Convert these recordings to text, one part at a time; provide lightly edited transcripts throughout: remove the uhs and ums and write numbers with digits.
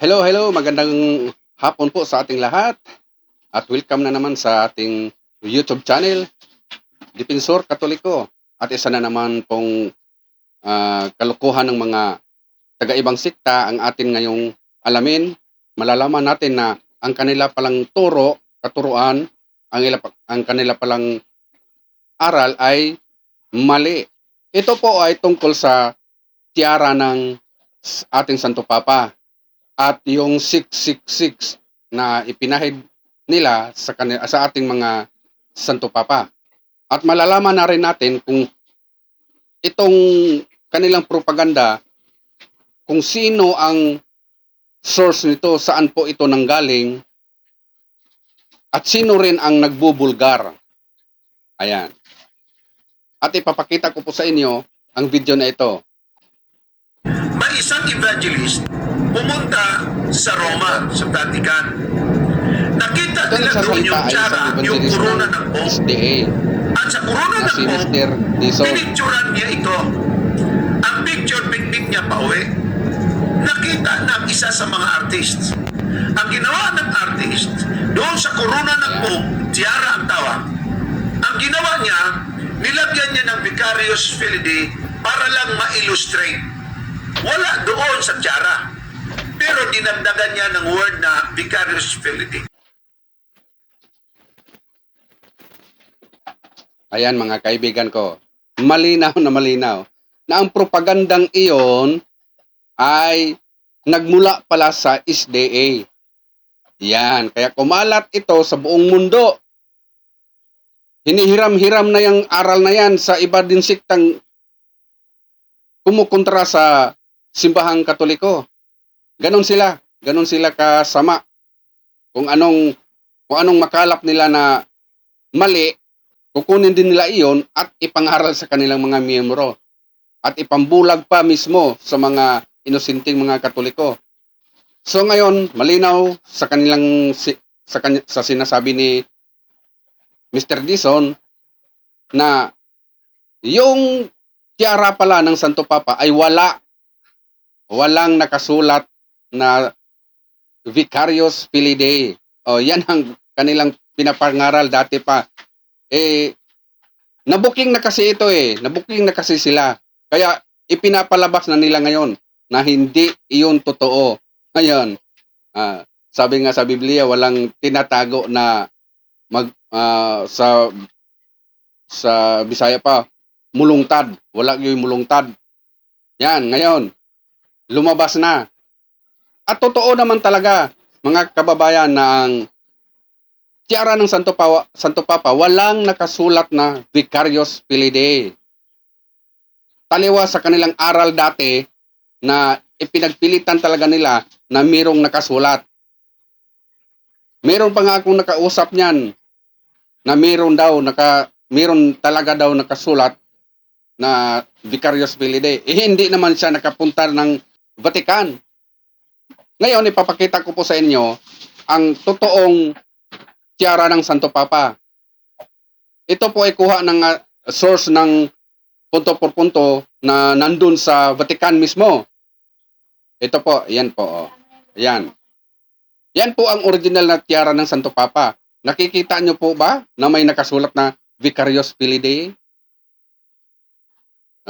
Hello, hello. Magandang hapon po sa ating lahat. At welcome na naman sa ating YouTube channel, Dipensor Katoliko. At isa na naman pong kalukuhan ng mga taga-ibang sikta ang atin ngayong alamin. Malalaman natin na ang kanila palang katuruan, ang kanila palang aral ay mali. Ito po ay tungkol sa tiara ng ating Santo Papa at yung 666 na ipinahid nila sa ating mga Santo Papa. At malalaman na rin natin kung itong kanilang propaganda, kung sino ang source nito, saan po ito nanggaling, at sino rin ang nagbubulgar. Ayan. At ipapakita ko po sa inyo ang video na ito. May isang evangelist pumunta sa Roma, sa Vatican. Nakita Ito nila doon yung tsara, yung corona ng Pope. SDA. At sa corona ng Si Pope, Mr. Dizon. pinicturan niya ito. Ang picture, piknik niya pa uwi. Nakita ng isa sa mga artists. Ang ginawa ng artist, doon sa corona ng Pope, tiara ang tawag. Ang ginawa niya, nilagyan niya ng Vicarious Filii para lang ma-illustrate. Wala doon sa tiara. Pero dinagdagan niya ng word na Vicarious Filii. Ayan mga kaibigan ko, malinaw na ang propagandang iyon ay nagmula pala sa SDA. Yan, kaya kumalat ito sa buong mundo. Hinihiram-hiram na yung aral na yan sa iba din siktang kumukontra sa simbahang Katoliko. Ganon sila kasama. Kung anong makalap nila na mali, kukunin din nila iyon at ipangaral sa kanilang mga miyembro. At ipambulag pa mismo sa mga inusinting mga Katoliko. So ngayon, malinaw sa sinasabi ni Mr. Dizon na yung tiara pala ng Santo Papa ay walang nakasulat na Vicarious Filii. O yan ang kanilang pinapangaral dati pa. Nabuking na kasi ito nabuking na kasi sila. Kaya ipinapalabas na nila ngayon na hindi iyon totoo. Ngayon, sabi nga sa Biblia, walang tinatago na sa Bisaya pa, mulungtad. Wala yung mulungtad. Yan, ngayon, lumabas na. At totoo naman talaga, mga kababayan, na ang tiara ng Santo Papa, walang nakasulat na Vicarious Filii. Taliwa sa kanilang aral dati na ipinagpilitan talaga nila na mayroong nakasulat. Meron pa nga akong nakausap niyan na meron talaga daw nakasulat na Vicarious Filii. Hindi naman siya nakapunta ng Vatican. Ngayon, ipapakita ko po sa inyo ang totoong tiara ng Santo Papa. Ito po ay kuha ng source ng punto por punto na nandun sa Vatican mismo. Ito po, yan po. Yan. Yan po ang original na tiara ng Santo Papa. Nakikita nyo po ba na may nakasulat na Vicarious Filii?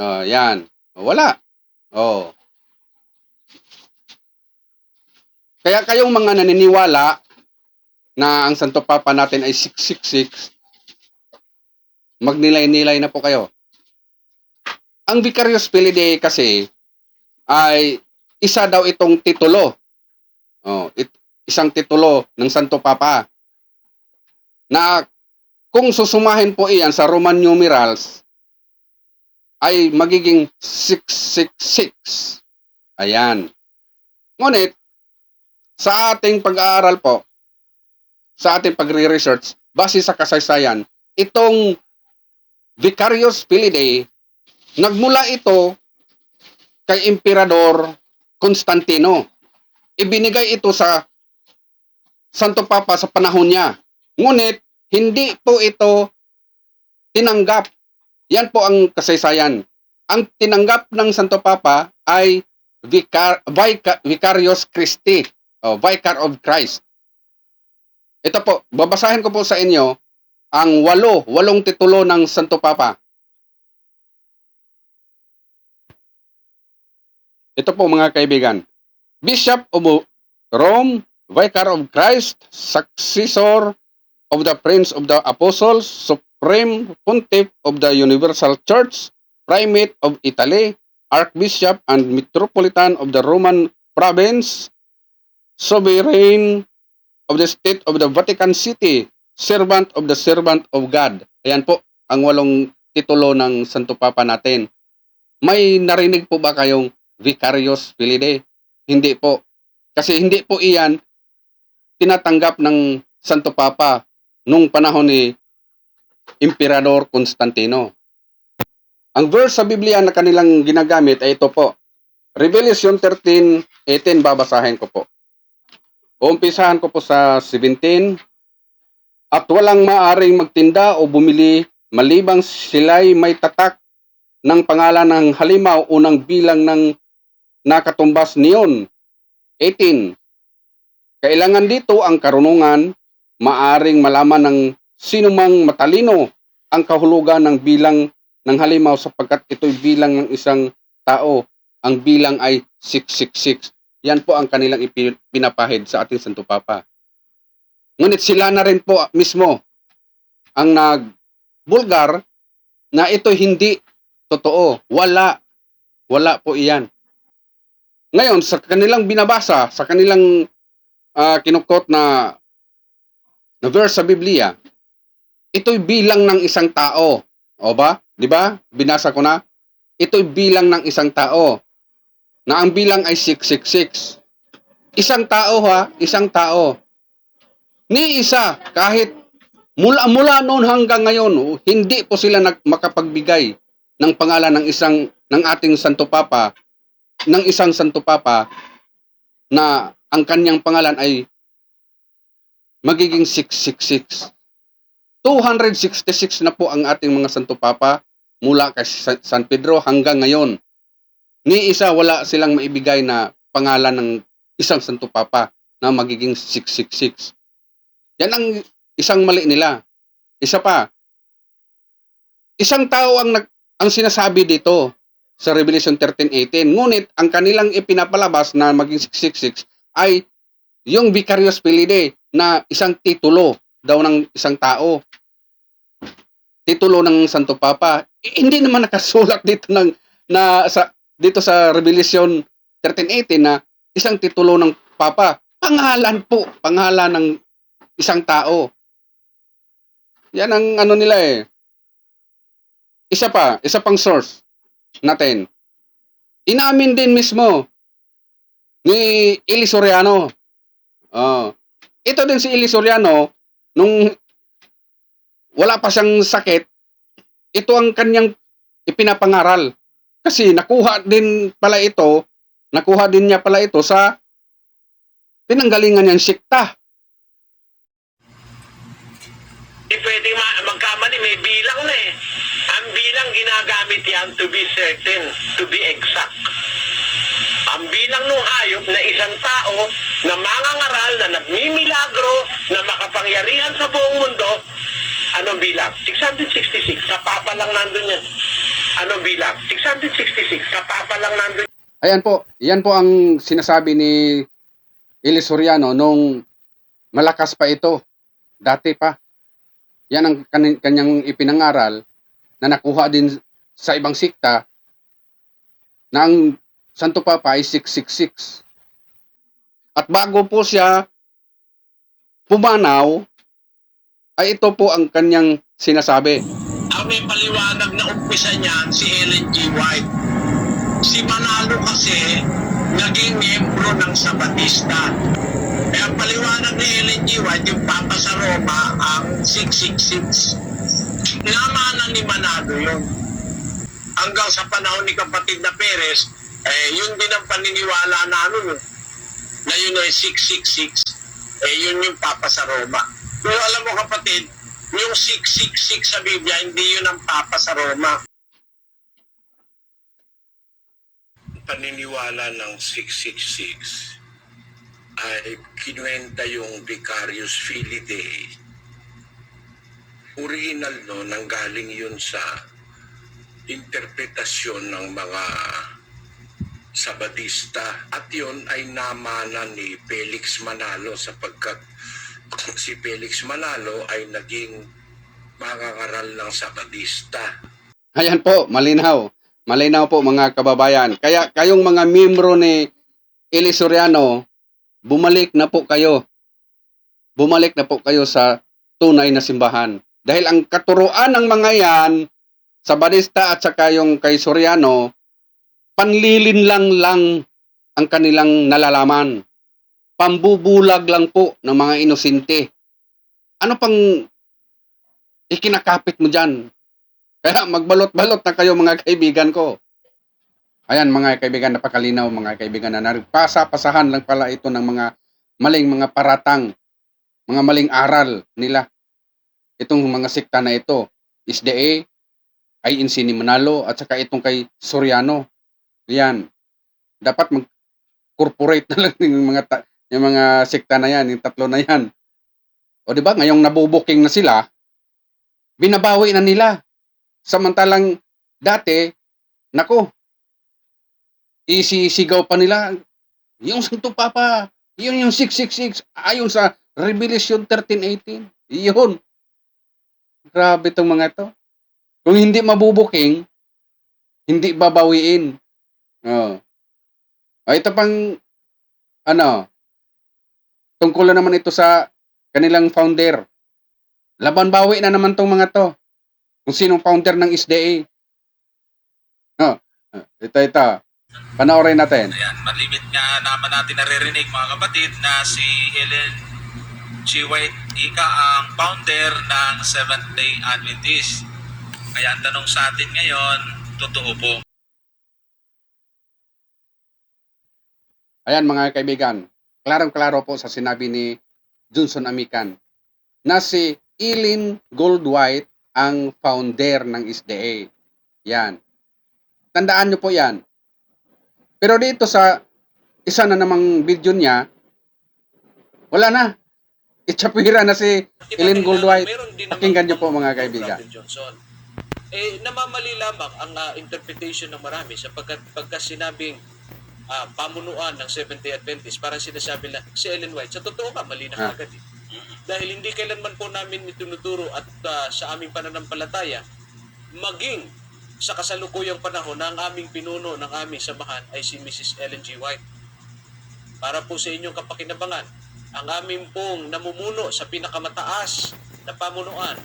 Yan. Wala. Kaya kayong mga naniniwala na ang Santo Papa natin ay 666, magnilay-nilay na po kayo. Ang Vicarious Filii kasi ay isa daw itong titulo. Isang titulo ng Santo Papa na kung susumahin po iyan sa Roman numerals ay magiging 666. Ayan. Ngunit, sa ating pag-aaral po, sa ating pagre-research, base sa kasaysayan, itong Vicarious Filii, nagmula ito kay Emperador Constantino. Ibinigay ito sa Santo Papa sa panahon niya. Ngunit, hindi po ito tinanggap. Yan po ang kasaysayan. Ang tinanggap ng Santo Papa ay Vicarious Christi. Vicar of Christ. Ito po, babasahin ko po sa inyo ang walong titulo ng Santo Papa. Ito po mga kaibigan. Bishop of Rome, Vicar of Christ, Successor of the Prince of the Apostles, Supreme Pontiff of the Universal Church, Primate of Italy, Archbishop and Metropolitan of the Roman Province, Sovereign of the State of the Vatican City, Servant of the Servant of God. Ayan po ang walong titulo ng Santo Papa natin. May narinig po ba kayong Vicarius Filii? Hindi po. Kasi hindi po iyan tinatanggap ng Santo Papa nung panahon ni Emperador Constantino. Ang verse sa Biblia na kanilang ginagamit ay ito po. Revelation 13:18, babasahin ko po. Umpisahan ko po sa 17. At walang maaring magtinda o bumili malibang sila'y may tatak ng pangalan ng halimaw o ng bilang ng nakatumbas niyon. 18. Kailangan dito ang karunungan, maaring malaman ng sinumang matalino ang kahulugan ng bilang ng halimaw sapagkat ito'y bilang ng isang tao. Ang bilang ay 666. Yan po ang kanilang pinapahid sa ating Santo Papa. Ngunit sila na rin po mismo ang nagbulgar na ito hindi totoo. Wala po iyan. Ngayon, sa kanilang binabasa, sa kanilang kinukot na verse sa Biblia, ito'y bilang ng isang tao. O ba? Di ba? Binasa ko na. Ito'y bilang ng isang tao. Na ang bilang ay 666. Isang tao ha, isang tao. Ni isa, kahit mula noon hanggang ngayon, hindi po sila makapagbigay ng pangalan ng ating Santo Papa, ng isang Santo Papa na ang kanyang pangalan ay magiging 666. 266 na po ang ating mga Santo Papa mula kay San Pedro hanggang ngayon. Ni isa wala silang maibigay na pangalan ng isang Santo Papa na magiging 666. Yan ang isang mali nila. Isa pa, isang tao ang sinasabi dito sa Revelation 13:18. Ngunit ang kanilang ipinapalabas na maging 666 ay yung Vicarius Filii na isang titulo daw ng isang tao. Titulo ng Santo Papa. Hindi naman nakasulat dito dito sa Revelation 13:18 na isang titulo ng Papa. Pangalan po, pangalan ng isang tao. Yan ang ano nila eh. Isa pang source natin. Inamin din mismo ni Eli Soriano. Ito din si Eli Soriano, nung wala pa siyang sakit, ito ang kanyang ipinapangaral. Kasi nakuha din niya pala ito sa pinanggalingan niyang sikta. Pwedeng magkamali, may bilang na eh. Ang bilang ginagamit yan to be certain, to be exact. Ang bilang ng hayop na isang tao na mangangaral, na nagmimilagro, na makapangyarihan sa buong mundo, anong bilang? 666, sa Papa lang nandun yan. Anong bilang? 666, sa Papa lang nandun. Ayan po, yan po ang sinasabi ni Eli Soriano nung malakas pa ito, dati pa. Yan ang kanyang ipinangaral na nakuha din sa ibang sikta na ang Santo Papa ay 666. At bago po siya pumanaw, ay ito po ang kanyang sinasabi. Ang may paliwanag na umpisa niyan si Ellen G. White. Si Manalo kasi naging miyembro ng Sabatista. Kaya ang paliwanag ni Ellen G. White, yung Papa sa Roma, ang 666. Namana ni Manalo yun. Hanggang sa panahon ni kapatid na Perez, yun din ang paniniwala namin. Na yun ay 666. Yun yung Papa sa Roma. Pero alam mo kapatid, yung 666 sa Biblia, hindi yun ang Papa sa Roma. Paniniwala ng 666 ay kinuwenta yung Vicarious Filii Dei. Original no, nanggaling yun sa interpretasyon ng mga Sabadista at yun ay namana ni Felix Manalo sapagkat si Felix Manalo ay naging mangangaral ng Sabadista. Ayan po, malinaw. Malinaw po mga kababayan. Kaya kayong mga miyembro ni Eli Soriano, bumalik na po kayo. Bumalik na po kayo sa tunay na simbahan. Dahil ang katuruan ng mga yan, Sabadista at saka yung kay Soriano, panlilin lang ang kanilang nalalaman. Pambubulag lang po ng mga inosente. Ano pang ikinakapit mo dyan? Kaya magbalot-balot na kayo mga kaibigan ko. Ayan mga kaibigan, napakalinaw mga kaibigan na nagpasa-pasahan lang pala ito ng mga maling mga paratang, mga maling aral nila. Itong mga sekta na ito, SDA, INC ni Manalo at saka itong kay Soriano. Yan. Dapat mag-corporate na lang yung mga sekta na yan, yung tatlo na yan. O di ba ngayong nabubuking na sila, binabawi na nila. Samantalang dati, nako, isisigaw pa nila, yung Santo Papa, yun yung 666, ayon sa Revelation 13:18. Yun. Grabe itong mga to. Kung hindi mabubuking, hindi babawiin. Oh. Ito pang, tungkol naman ito sa kanilang founder. Laban bawi na naman tong mga to. Kung sinong founder ng SDA. Ito. Panoorin natin. Ayan, malimit nga naman natin naririnig mga kapatid na si Ellen G. White Ika ang founder ng Seventh-day Adventist. Kaya ang tanong sa atin ngayon, totoo po. Ayan mga kaibigan, klarong-klaro po sa sinabi ni Johnson Amican na si Ellen Goldwhite ang founder ng SDA. Yan. Tandaan nyo po yan. Pero dito sa isa na namang video niya, wala na. Itchapira na si Ellen Goldwhite. Pakinggan nyo po mga kaibigan. Namamali lamang ang interpretation ng marami sapagkat pagka sinabing pamunuan ng Seventh-day Adventist, parang sinasabi na si Ellen White, sa totoo ka, mali na agad eh. Dahil hindi kailanman po namin itinuturo at sa aming pananampalataya, maging sa kasalukuyang panahon na ang aming pinuno ng aming samahan ay si Mrs. Ellen G. White. Para po sa inyong kapakinabangan, ang aming pong namumuno sa pinakamataas na pamunuan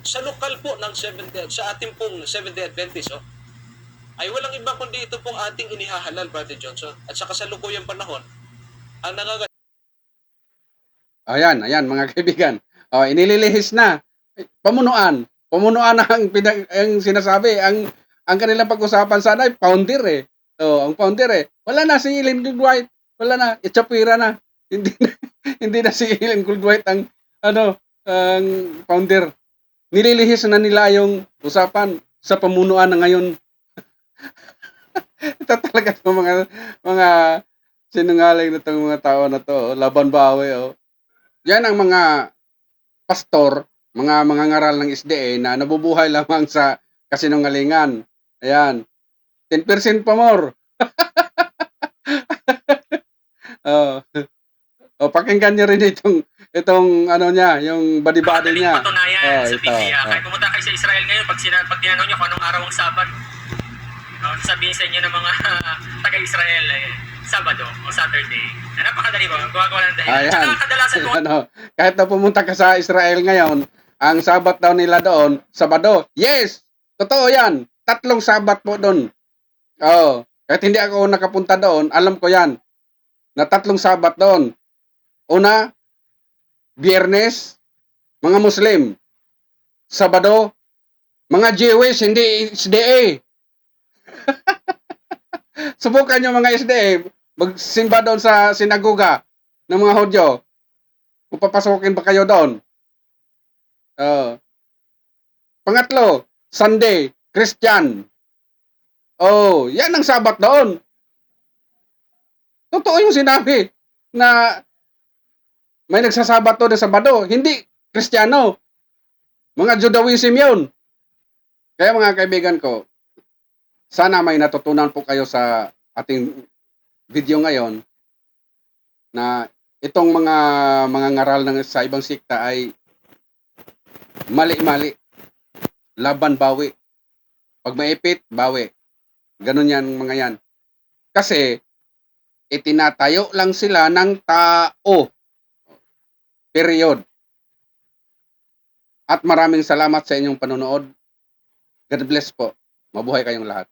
sa lokal po ng sa ating pong Seventh-day Adventist, ay walang iba kundi ito pong ating inihahalal, Brother Johnson. At sa kasalukuyang panahon, ang Ayan mga kaibigan. Inililihis na. Pamunuan na ang sinasabi. Ang kanilang pag-usapan sana ay founder eh. Ang founder eh. Wala na si Ellen Goldwhite. Wala na. Itchapira na. Hindi na si Ellen Goldwhite ang founder. Nililihis na nila yung usapan sa pamunuan na ngayon. Ito talaga itong mga sinungaling na itong mga tao na to. Laban bawi. Yan ang mga pastor, mga ngaral ng SDA na nabubuhay lamang sa kasinungalingan. Ayan. 10% pa more. Pakinggan niyo rin itong ano niya, yung body-body niya. Patunayan sa Biblia. Kahit pumunta kayo sa Israel ngayon, pag tinanong niyo kung anong araw ang Sabat, sabihin sa inyo ng mga taga-Israel, Sabado o Saturday. Napakadali ba? Gumagawa ng dahilan. Ayan. Kadalasan po. Kahit na pumunta ka sa Israel ngayon, ang Sabat daw nila doon, Sabado. Yes! Totoo yan. 3 Sabat po doon. Kahit hindi ako nakapunta doon, alam ko yan. Na 3 Sabat doon. Una, Biyernes, mga Muslim. Sabado, mga Jewish, hindi SDA. Subukan nyo mga SDA, magsimba doon sa sinagoga ng mga Hudyo. Kung papasokin ba kayo doon? Pangatlo, Sunday, Christian. Yan ang Sabat doon. Totoo yung sinabi na May nagsasabato na Sabado. Hindi Kristiyano. Mga Judaism yun. Kaya mga kaibigan ko, sana may natutunan po kayo sa ating video ngayon na itong mga ngaral ng sa ibang sikta ay mali-mali. Laban bawi. Pag maipit, bawi. Ganun yan mga yan. Kasi itinatayo lang sila ng tao. Period. At maraming salamat sa inyong panonood. God bless po. Mabuhay kayong lahat.